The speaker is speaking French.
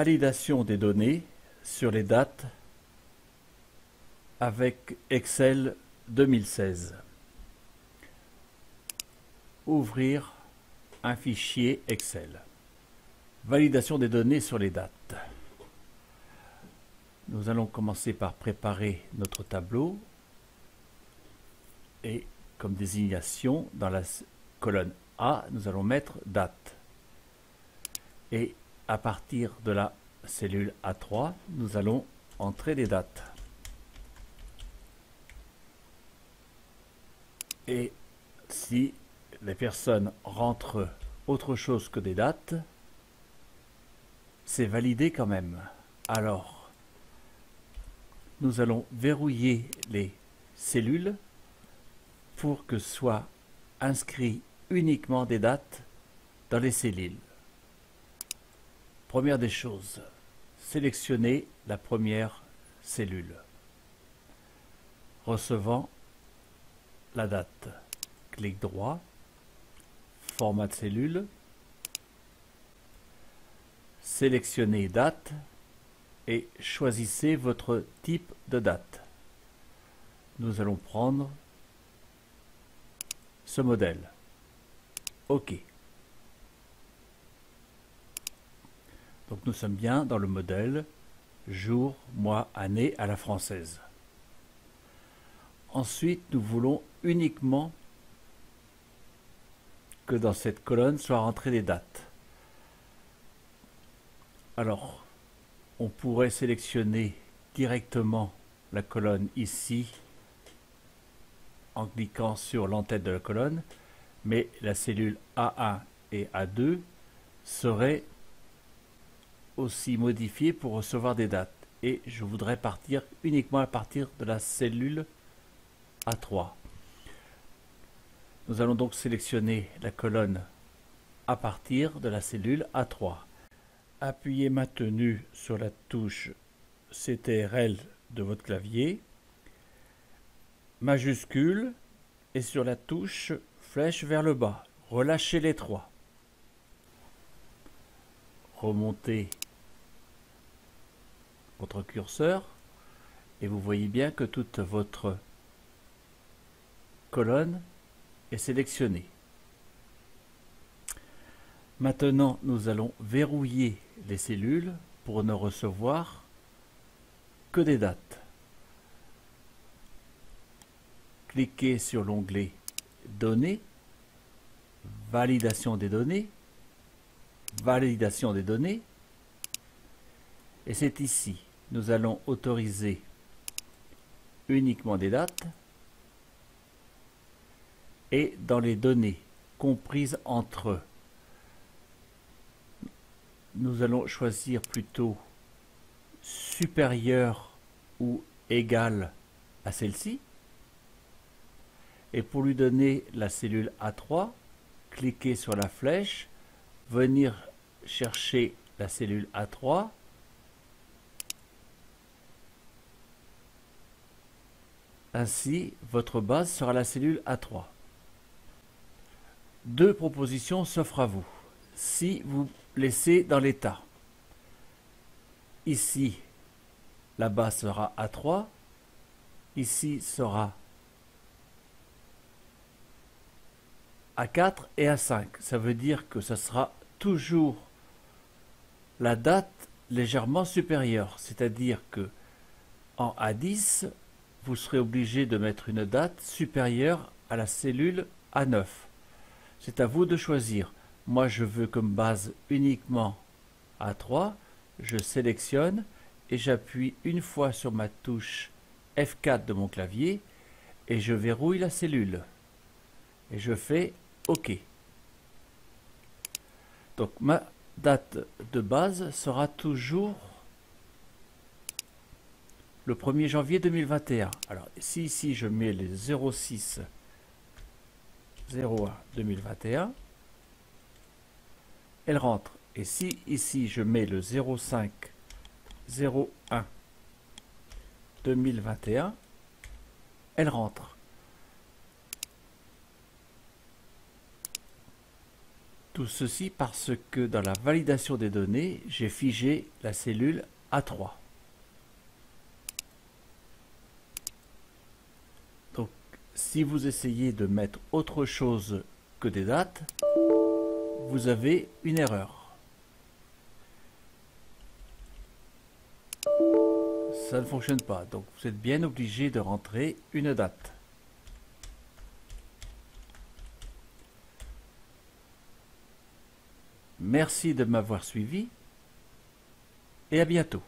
Validation des données sur les dates avec Excel 2016. Ouvrir un fichier Excel. Validation des données sur les dates. Nous allons commencer par préparer notre tableau et comme désignation dans la colonne A, nous allons mettre date. Et à partir de la cellule A3, nous allons entrer les dates. Et si les personnes rentrent autre chose que des dates, c'est validé quand même. Alors, nous allons verrouiller les cellules pour que soient inscrits uniquement des dates dans les cellules. Première des choses, sélectionnez la première cellule. Recevant la date. Clic droit, format de cellule, sélectionnez date et choisissez votre type de date. Nous allons prendre ce modèle. OK. Donc nous sommes bien dans le modèle jour, mois, année à la française. Ensuite, nous voulons uniquement que dans cette colonne soient rentrées les dates. Alors, on pourrait sélectionner directement la colonne ici en cliquant sur l'entête de la colonne, mais la cellule A1 et A2 seraient aussi modifiées pour recevoir des dates. Et je voudrais partir uniquement à partir de la cellule A3. Nous allons donc sélectionner la colonne à partir de la cellule A3. Appuyez maintenu sur la touche CTRL de votre clavier, majuscule et sur la touche flèche vers le bas. Relâchez les trois. Remontez votre curseur et vous voyez bien que toute votre colonne est sélectionnée. Maintenant, nous allons verrouiller les cellules pour ne recevoir que des dates. Cliquez sur l'onglet Données, Validation des données, Validation des données, et c'est ici. Nous allons autoriser uniquement des dates et dans les données comprises entre eux. Nous allons choisir plutôt supérieur ou égal à celle-ci. Et pour lui donner la cellule A3, cliquez sur la flèche, venir chercher la cellule A3, ainsi votre base sera la cellule A3. Deux propositions s'offrent à vous. Si vous laissez dans l'état, ici la base sera A3, ici sera A4 et A5. Ça veut dire que ce sera toujours la date légèrement supérieure, c'est-à-dire que en A10, vous serez obligé de mettre une date supérieure à la cellule A9. C'est à vous de choisir. Moi, je veux comme base uniquement A3. Je sélectionne et j'appuie une fois sur ma touche F4 de mon clavier et je verrouille la cellule. Et je fais OK. Donc, ma date de base sera toujours le 1er janvier 2021. Alors, si ici je mets les 06 01 2021, elle rentre. Et si ici je mets le 05 01 2021, elle rentre. Tout ceci parce que dans la validation des données, j'ai figé la cellule A3. Donc, si vous essayez de mettre autre chose que des dates, vous avez une erreur. Ça ne fonctionne pas, donc vous êtes bien obligé de rentrer une date. Merci de m'avoir suivi et à bientôt.